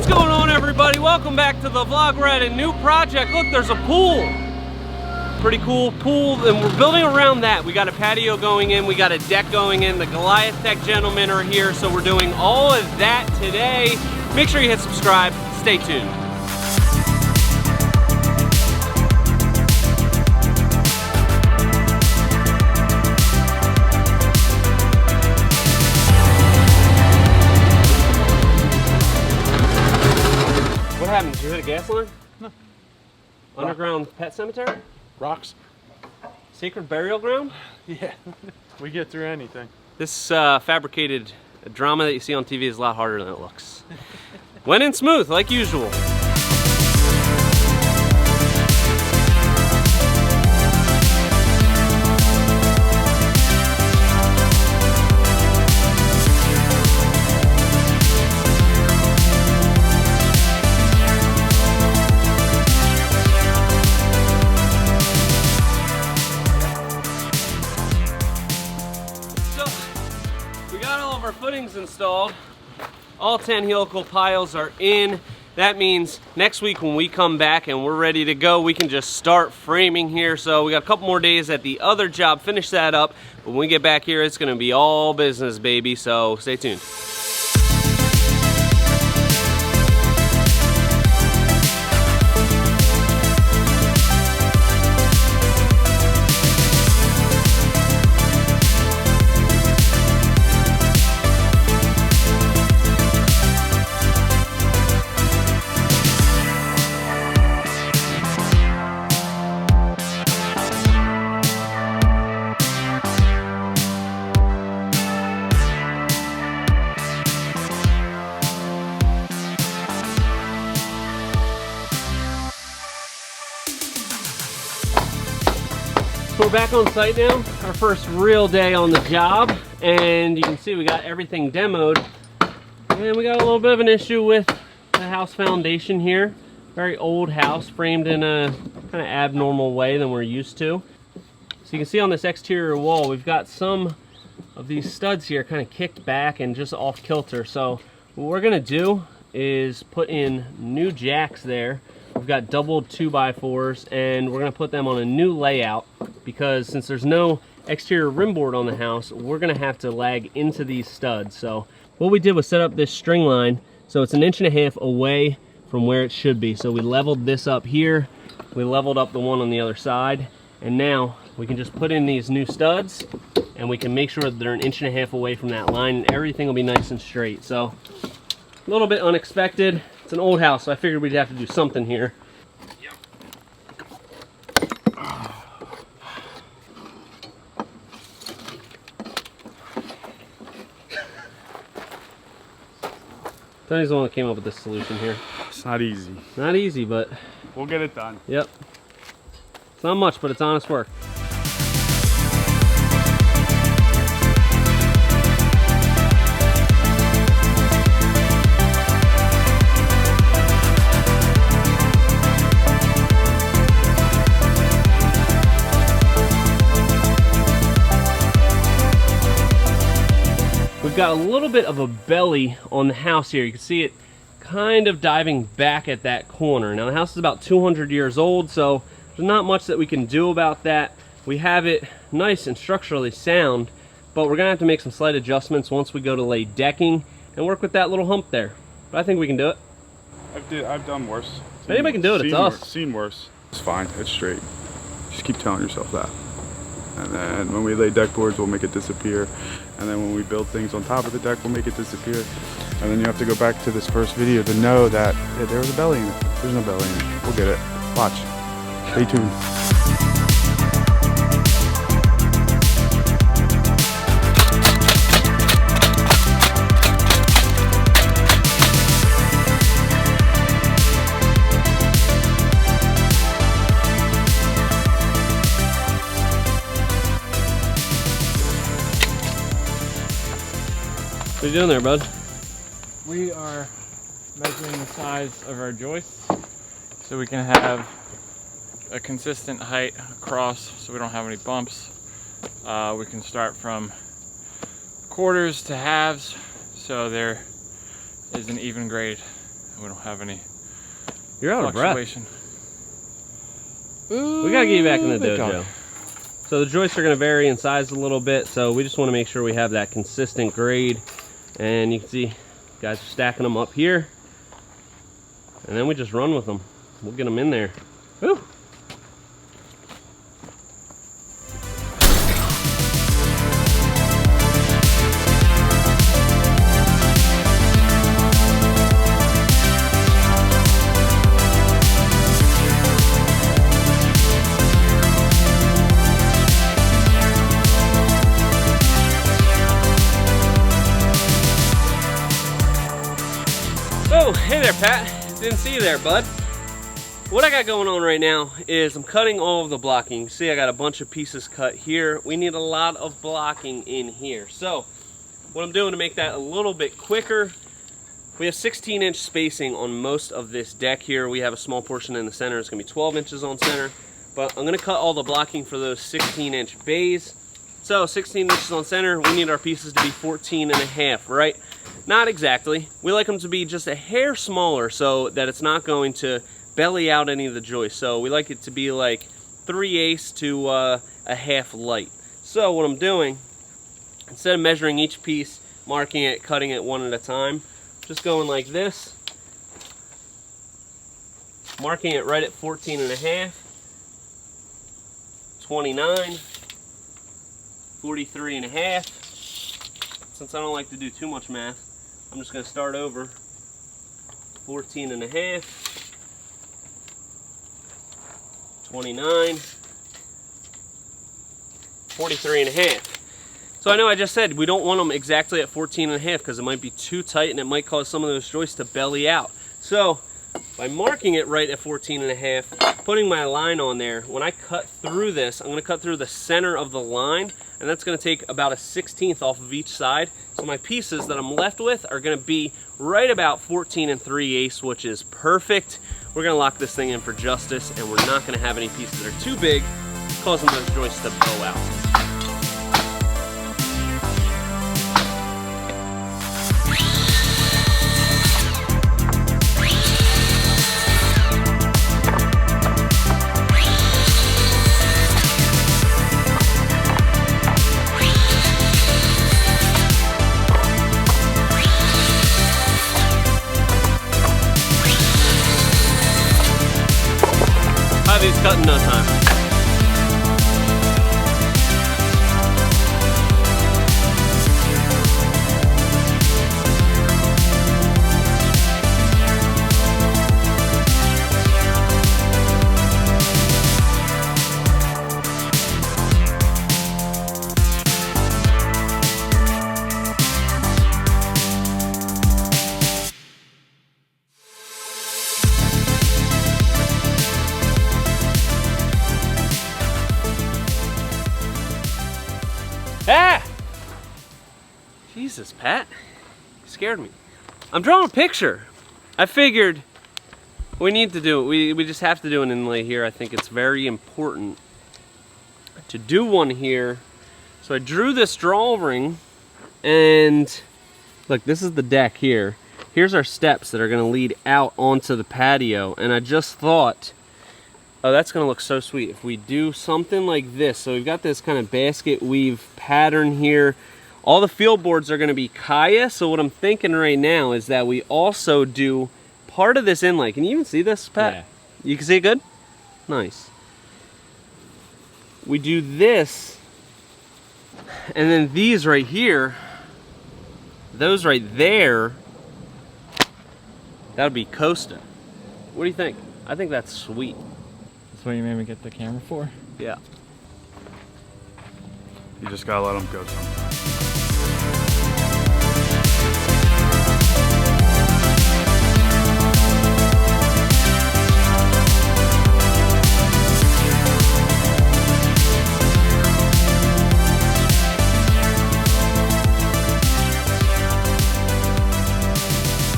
What's going on, everybody? Welcome back to the vlog. We're at a new project. Look, there's a pool. Pretty cool pool, and we're building around that. We got a patio going in, we got a deck going in. The Goliathtech gentlemen are here, so we're doing all of that today. Make sure you hit subscribe. Stay tuned. What happened? Did you hit a gas line? No. Underground pet cemetery? Rocks. Secret burial ground? Yeah, we get through anything. This fabricated drama that you see on TV is a lot harder than it looks. Went in smooth, like usual. Our footings installed. All 10 helical piles are in. That means next week when we come back and we're ready to go, we can just start framing here. So we got a couple more days at the other job, finish that up. But when we get back here, it's gonna be all business, baby. So stay tuned. We're back on site now, our first real day on the job, and you can see we got everything demoed, and we got a little bit of an issue with the house foundation here. Very old house, framed in a kind of abnormal way than we're used to. So you can see on this exterior wall, we've got some of these studs here kind of kicked back and just off kilter. So what we're gonna do is put in new jacks there. We've got doubled 2x4s, and we're gonna put them on a new layout because since there's no exterior rim board on the house, we're gonna have to lag into these studs. So what we did was set up this string line so it's 1.5 inches away from where it should be. So we leveled this up here, we leveled up the one on the other side, and now we can just put in these new studs and we can make sure that they're 1.5 inches away from that line, and everything will be nice and straight. So a little bit unexpected. It's an old house, so I figured we'd have to do something here. Tony's the one that came up with this solution here. It's not easy. Not easy, but we'll get it done. Yep. It's not much, but it's honest work. We've got a little bit of a belly on the house here. You can see it kind of diving back at that corner. Now the house is about 200 years old, so there's not much that we can do about that. We have it nice and structurally sound, but we're gonna have to make some slight adjustments once we go to lay decking and work with that little hump there. But I think we can do it. I've done worse. If anybody can do it, it's us. Seen worse. It's fine, it's straight. Just keep telling yourself that. And then when we lay deck boards, we'll make it disappear. And then when we build things on top of the deck, we'll make it disappear. And then you have to go back to this first video to know that there was a belly in it. There's no belly in it. We'll get it. Watch. Stay tuned. What are you doing there, bud? We are measuring the size of our joists so we can have a consistent height across so we don't have any bumps. We can start from quarters to halves so there is an even grade and we don't have any You're out of breath. fluctuation. We gotta get you back in the Bit dojo. gone. So the joists are gonna vary in size a little bit, so we just wanna make sure we have that consistent grade. And you can see guys are stacking them up here. And then we just run with them. We'll get them in there. Woo! Oh, hey there, Pat. Didn't see you there, bud. What I got going on right now is I'm cutting all of the blocking. You see I got a bunch of pieces cut here. We need a lot of blocking in here. So what I'm doing to make that a little bit quicker, we have 16-inch spacing on most of this deck here. We have a small portion in the center. It's gonna be 12 inches on center, but I'm gonna cut all the blocking for those 16-inch bays. So 16 inches on center, we need our pieces to be 14 and a half, right? Not exactly. We like them to be just a hair smaller so that it's not going to belly out any of the joists. So we like it to be like 3/8 to a half light. So what I'm doing, instead of measuring each piece, marking it, cutting it one at a time, just going like this, marking it right at 14 and a half, 29, 43 and a half. Since I don't like to do too much math, I'm just going to start over. 14 and a half, 29, 43 and a half. So I know I just said we don't want them exactly at 14 and a half because it might be too tight and it might cause some of those joists to belly out. So by marking it right at 14 and a half, putting my line on there, when I cut through this, I'm going to cut through the center of the line, and that's going to take about a 1/16 off of each side. So my pieces that I'm left with are going to be right about 14 and 3/8, which is perfect. We're going to lock this thing in for justice, and we're not going to have any pieces that are too big, causing those joists to bow out. These cut in no time. Ah! Jesus, Pat. You scared me. I'm drawing a picture. I figured we need to do it. We just have to do an inlay here. I think it's very important to do one here. So I drew this drawing, and look, this is the deck here. Here's our steps that are going to lead out onto the patio, and I just thought, oh, that's gonna look so sweet if we do something like this. So we've got this kind of basket weave pattern here. All the field boards are gonna be Kaya. So what I'm thinking right now is that we also do part of this inlay. Can you even see this, Pat? Yeah. You can see it good? Nice. We do this, and then these right here, those right there, that would be Costa. What do you think? I think that's sweet. That's what you made me get the camera for? Yeah. You just gotta let them go sometimes.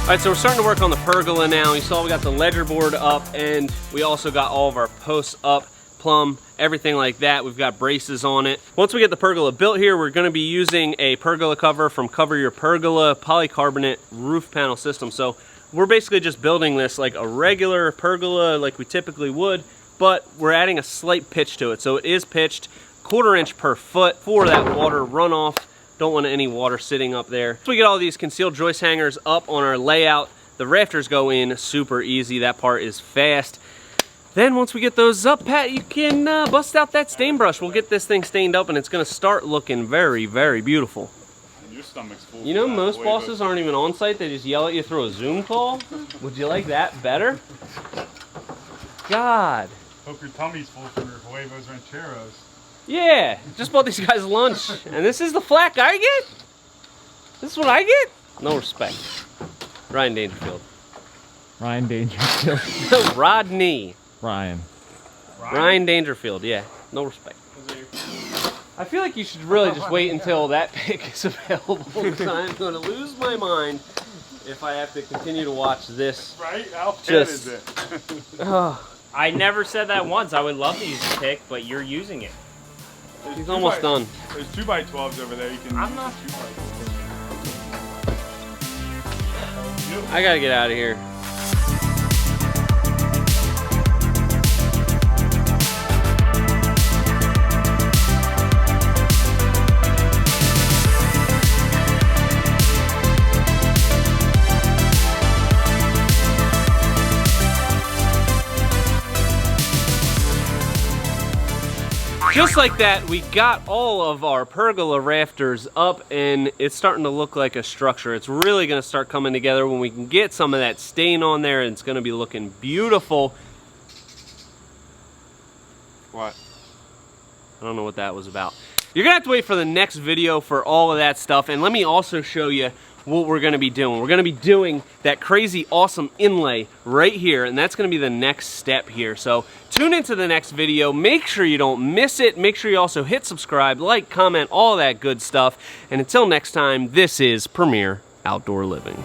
All right, so we're starting to work on the pergola now. You saw we got the ledger board up, and we also got all of our posts up, plumb, everything like that. We've got braces on it. Once we get the pergola built here, we're gonna be using a pergola cover from Cover Your Pergola polycarbonate roof panel system. So we're basically just building this like a regular pergola like we typically would, but we're adding a slight pitch to it. So it is pitched 1/4 inch per foot for that water runoff. Don't want any water sitting up there. So we get all these concealed joist hangers up on our layout. The rafters go in super easy. That part is fast. Then once we get those up, Pat, you can bust out that stain brush. We'll get this thing stained up and it's gonna start looking very, very beautiful. And your stomach's full. You know, most bosses aren't even on site. They just yell at you through a Zoom call. Would you like that better? God. Hope your tummy's full from your huevos rancheros. Yeah, just bought these guys lunch. And this is the flack I get? This is what I get? No respect. Ryan Dangerfield. Ryan Dangerfield. Rodney. Ryan Dangerfield, yeah. No respect. I feel like you should really just wait until that pick is available, because I'm going to lose my mind if I have to continue to watch this. Right? How bad is it? I never said that once. I would love to use the pick, but you're using it. He's almost done. There's 2x12s over there. You can. I'm not. 2x12s. I got to get out of here. Just like that, we got all of our pergola rafters up and it's starting to look like a structure. It's really gonna start coming together when we can get some of that stain on there, and it's gonna be looking beautiful. What? I don't know what that was about. You're gonna have to wait for the next video for all of that stuff, and let me also show you what we're gonna be doing. We're gonna be doing that crazy awesome inlay right here, and that's gonna be the next step here. So tune into the next video. Make sure you don't miss it. Make sure you also hit subscribe, like, comment, all that good stuff. And until next time, this is Premier Outdoor Living.